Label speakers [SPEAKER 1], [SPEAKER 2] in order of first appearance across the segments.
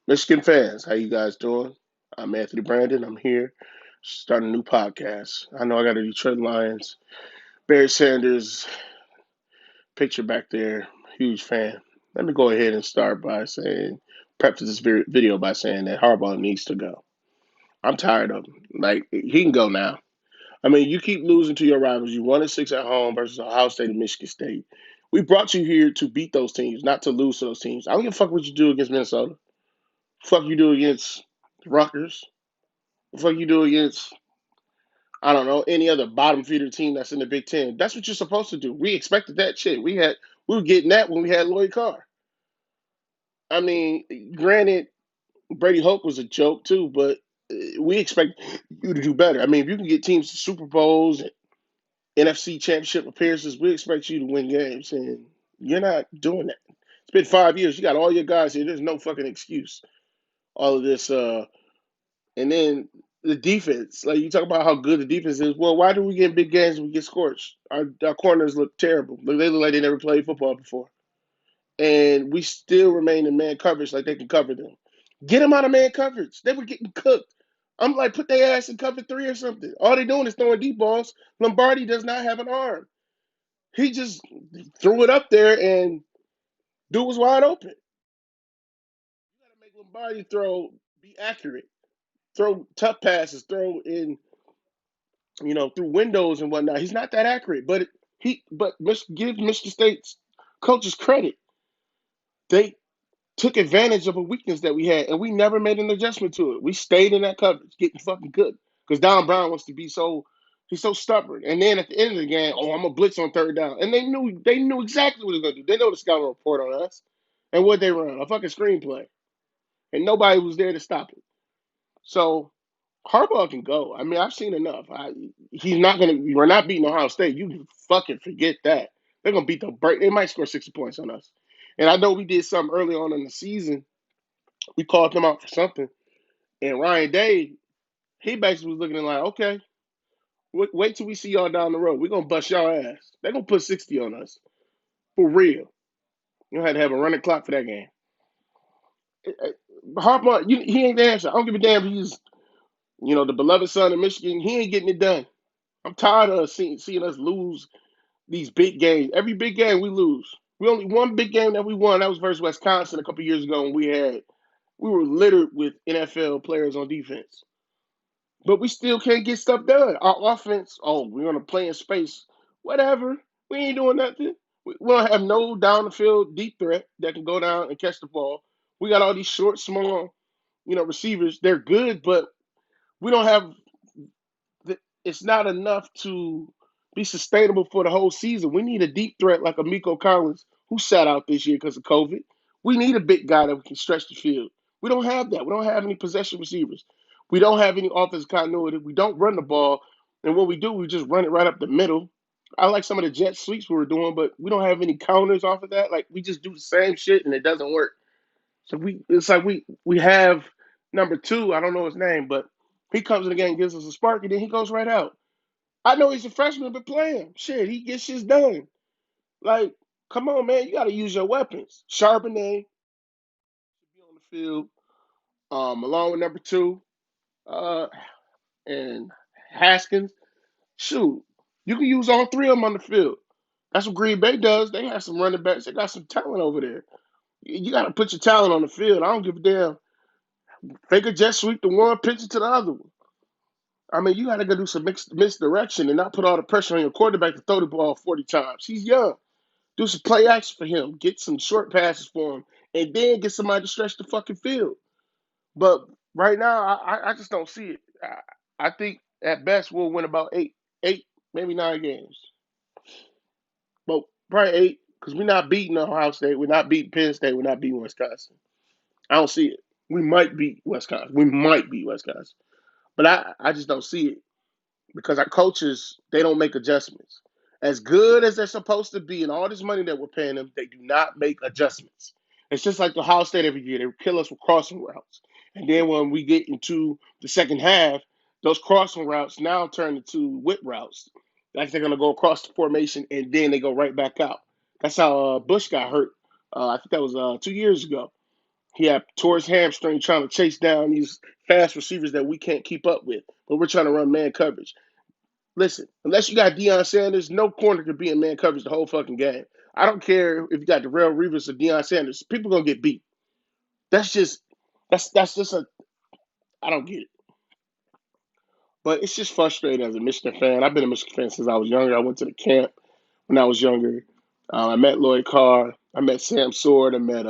[SPEAKER 1] Michigan fans, how you guys doing? I'm Anthony Brandon. I'm here starting a new podcast. I know I got a Detroit Lions, Barry Sanders picture back there. Huge fan. Let me go ahead and start by saying, preface this video by saying that Harbaugh needs to go. I'm tired of him. Like, he can go now. I mean, you keep losing to your rivals. You 1-6 at home versus Ohio State and Michigan State. We brought you here to beat those teams, not to lose to those teams. I don't give a fuck what you do against Minnesota. Fuck you do against Rutgers. Fuck you do against, I don't know, any other bottom feeder team that's in the Big Ten. That's what you're supposed to do. We expected that shit. We were getting that when we had Lloyd Carr. I mean, granted, Brady Hoke was a joke too, but we expect you to do better. I mean, if you can get teams to Super Bowls and NFC Championship appearances, we expect you to win games, and you're not doing that. It's been 5 years. You got all your guys here. There's no fucking excuse. All of this and then the defense, like you talk about how good the defense is. Well, why do we get in big games and we get scorched? Our corners look terrible. They look like they never played football before. And we still remain in man coverage like they can cover them. Get them out of man coverage. They were getting cooked. I'm like, put their ass in cover three or something. All they doing is throwing deep balls. Lombardi does not have an arm. He just threw it up there and dude was wide open. You got to make Lombardi throw, be accurate, throw tough passes, throw in through windows and whatnot. He's not that accurate, but give Michigan State's coaches credit. They took advantage of a weakness that we had, and we never made an adjustment to it. We stayed in that coverage, getting fucking good. Because Don Brown wants to be he's so stubborn. And then at the end of the game, oh, I'm gonna blitz on third down, and they knew exactly what they were gonna do. They know the scouting report on us, and what they run a fucking screenplay, and nobody was there to stop it. So Harbaugh can go. I mean, I've seen enough. He's not gonna. We're not beating Ohio State. You can fucking forget that. They're gonna beat the break. They might score 60 points on us. And I know we did something early on in the season. We called them out for something. And Ryan Day, he basically was looking at like, okay, wait till we see y'all down the road. We're gonna bust y'all ass. They're gonna put 60 on us for real. You had to have a running clock for that game. Harbaugh, he ain't the answer. I don't give a damn if he's the beloved son of Michigan. He ain't getting it done. I'm tired of seeing us lose these big games. Every big game we lose. We only one big game that we won. That was versus Wisconsin a couple years ago, and we were littered with NFL players on defense. But we still can't get stuff done. Our offense, oh, we're gonna play in space. Whatever. We ain't doing nothing. We don't have no down the field deep threat that can go down and catch the ball. We got all these short, small, receivers. They're good, but we don't have it's not enough to be sustainable for the whole season. We need a deep threat like a Miko Collins who sat out this year because of COVID. We need a big guy that can stretch the field. We don't have that. We don't have any possession receivers. We don't have any offensive continuity. We don't run the ball. And when we do, we just run it right up the middle. I like some of the jet sweeps we were doing, but we don't have any counters off of that. Like we just do the same shit and it doesn't work. So it's like we have number two, I don't know his name, but he comes in the game, gives us a spark, and then he goes right out. I know he's a freshman, but play him. Shit, he gets shit done. Like, come on, man, you got to use your weapons. Charbonnet should be on the field, along with number two, uh, and Haskins. Shoot, you can use all three of them on the field. That's what Green Bay does. They have some running backs. They got some talent over there. You got to put your talent on the field. I don't give a damn. Fake a jet sweep to one, pitch it to the other one. I mean, you got to go do some misdirection and not put all the pressure on your quarterback to throw the ball 40 times. He's young. Do some play action for him. Get some short passes for him. And then get somebody to stretch the fucking field. But right now, I just don't see it. I think at best we'll win about eight, maybe 9 games. But probably eight, because we're not beating Ohio State. We're not beating Penn State. We're not beating Wisconsin. I don't see it. We might beat Wisconsin. We might beat Wisconsin. But I just don't see it because our coaches, they don't make adjustments. As good as they're supposed to be and all this money that we're paying them, they do not make adjustments. It's just like the Ohio State every year. They kill us with crossing routes. And then when we get into the second half, those crossing routes now turn into whip routes. Like they're going to go across the formation and then they go right back out. That's how Bush got hurt. I think that was 2 years ago. He had tore his hamstring trying to chase down these fast receivers that we can't keep up with, but we're trying to run man coverage. Listen, unless you got Deion Sanders, no corner could be in man coverage the whole fucking game. I don't care if you got Darrell Reeves or Deion Sanders. People gonna get beat. That's just that's just a I don't get it. But it's just frustrating as a Michigan fan. I've been a Michigan fan since I was younger. I went to the camp when I was younger. I met Lloyd Carr. I met Sam Sword. I met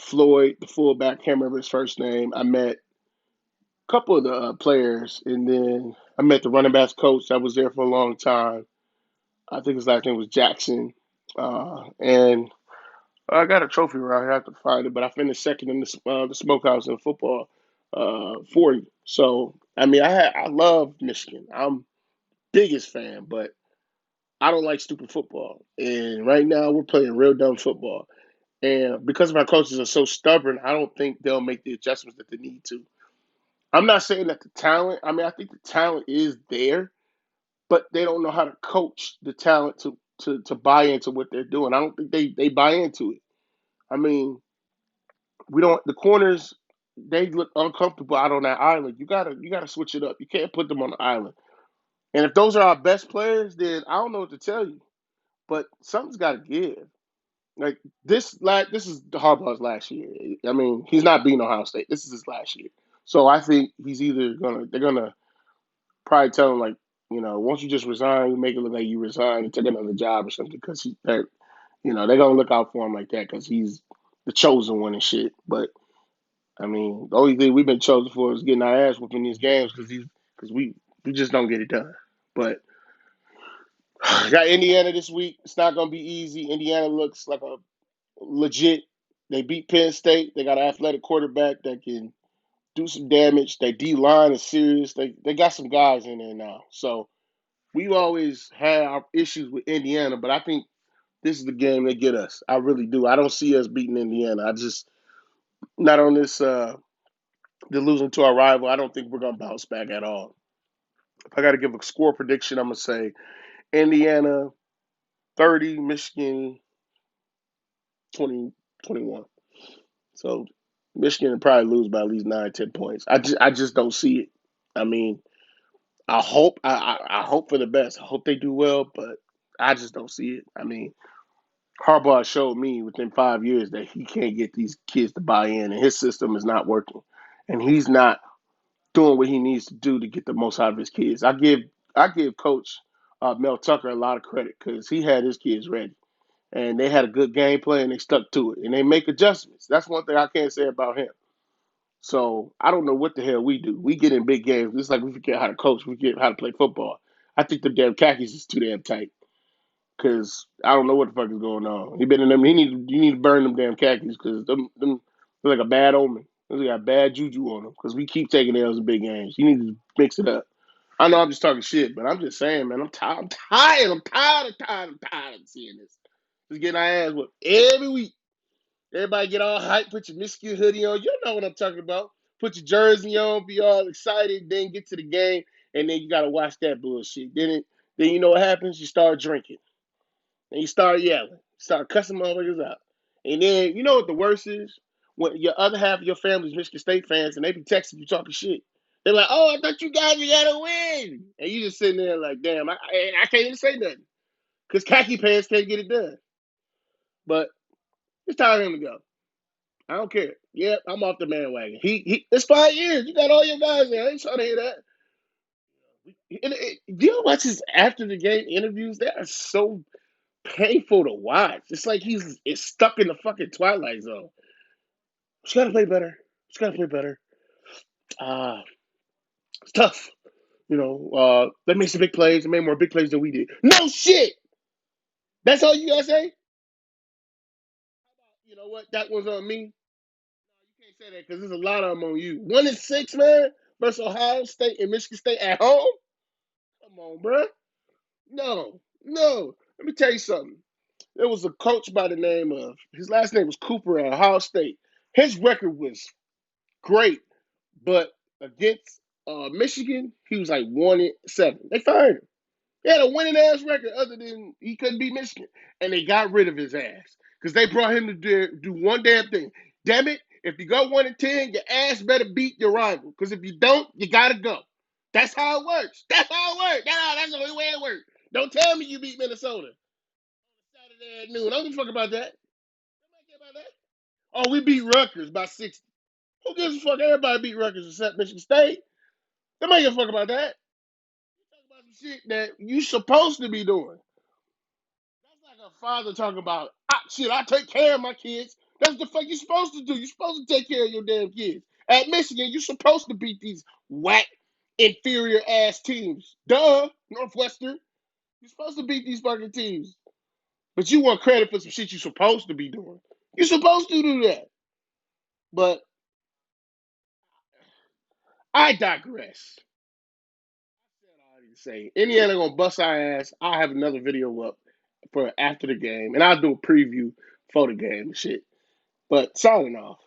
[SPEAKER 1] Floyd, the fullback. Can't remember his first name. I met a couple of the players, and then I met the running backs coach that was there for a long time. I think his last name was Jackson. And I got a trophy around here. I have to find it, but I finished second in the smokehouse in football 40. So I mean, I love Michigan. I'm biggest fan, but I don't like stupid football. And right now we're playing real dumb football. And because my coaches are so stubborn, I don't think they'll make the adjustments that they need to. I'm not saying that the talent, I mean, I think the talent is there, but they don't know how to coach the talent to buy into what they're doing. I don't think they buy into it. I mean, we don't the corners they look uncomfortable out on that island. You gotta switch it up. You can't put them on the island. And if those are our best players, then I don't know what to tell you. But something's got to give. Like this is Harbaugh's last year. I mean, he's not beating Ohio State. This is his last year. So I think he's either they're gonna probably tell him like, once you just resign, you make it look like you resign and take another job or something because they're gonna look out for him like that because he's the chosen one and shit. But I mean, the only thing we've been chosen for is getting our ass whooped in these games because we just don't get it done. But got Indiana this week. It's not gonna be easy. Indiana looks like a legit. They beat Penn State. They got an athletic quarterback that can do some damage. Their D line is serious. They got some guys in there now. So we always had our issues with Indiana, but I think this is the game they get us. I really do. I don't see us beating Indiana. I just not on this. They're losing to our rival. I don't think we're gonna bounce back at all. If I got to give a score prediction, I'm gonna say Indiana 30, Michigan 20, 21. So Michigan will probably lose by at least 9, 10 points. I just don't see it. I mean, I hope for the best. I hope they do well, but I just don't see it. I mean, Harbaugh showed me within 5 years that he can't get these kids to buy in, and his system is not working, and he's not doing what he needs to do to get the most out of his kids. I give Coach Mel Tucker a lot of credit because he had his kids ready, and they had a good game plan and they stuck to it, and they make adjustments. That's one thing I can't say about him. So I don't know what the hell we do. We get in big games. It's like we forget how to coach. We forget how to play football. I think the damn khakis is too damn tight because I don't know what the fuck is going on. He been in them. You need to burn them damn khakis because them they're like a bad omen. They got bad juju on them because we keep taking L's in big games. You need to mix it up. I know I'm just talking shit, but I'm just saying, man. I'm tired. I'm tired. I'm tired. I'm tired. I'm tired of seeing this. Just getting our ass whipped every week. Everybody get all hyped, put your Michigan hoodie on. You know what I'm talking about. Put your jersey on, be all excited, then get to the game, and then you gotta watch that bullshit. Then you know what happens? You start drinking. And you start yelling. Start cussing motherfuckers out. And then you know what the worst is? When your other half of your family's Michigan State fans and they be texting you talking shit. They're like, oh, I thought you guys were gonna win. And you just sitting there like, damn, I can't even say nothing. Because khaki pants can't get it done. But it's time for him to go. I don't care. Yep, I'm off the bandwagon. It's 5 years. You got all your guys there. I ain't trying to hear that. Do you watch his after the game interviews? They are so painful to watch. It's like it's stuck in the fucking twilight zone. Just gotta play better. Just gotta play better. Uh it's tough. They made some big plays. They made more big plays than we did. No shit. That's all you gotta say. You know what? That was on me. You can't say that because there's a lot of them on you. 1-6, man, versus Ohio State and Michigan State at home. Come on, bro. No, no. Let me tell you something. There was a coach by the name of his last name was Cooper at Ohio State. His record was great, but against Michigan, he was like 1-7. They fired him. He had a winning ass record other than he couldn't beat Michigan, and they got rid of his ass because they brought him to do one damn thing. damn it, if you go 1-10, your ass better beat your rival. Because if you don't, you gotta go. That's how it works. That's how it works. That's the only way it works. Don't tell me you beat Minnesota Saturday at noon. I don't give a fuck about that. Nobody care about that. Oh, we beat Rutgers by 60. Who gives a fuck? Everybody beat Rutgers except Michigan State. Nobody give a fuck about that. You talk about some shit that you supposed to be doing. That's like a father talking about, shit, I take care of my kids. That's what the fuck you supposed to do. You're supposed to take care of your damn kids. At Michigan, you're supposed to beat these whack, inferior ass teams. Duh, Northwestern. You're supposed to beat these fucking teams. But you want credit for some shit you're supposed to be doing. You're supposed to do that. But I digress. I need to say, Indiana gonna bust our ass. I'll have another video up for after the game, and I'll do a preview for the game and shit. But signing off.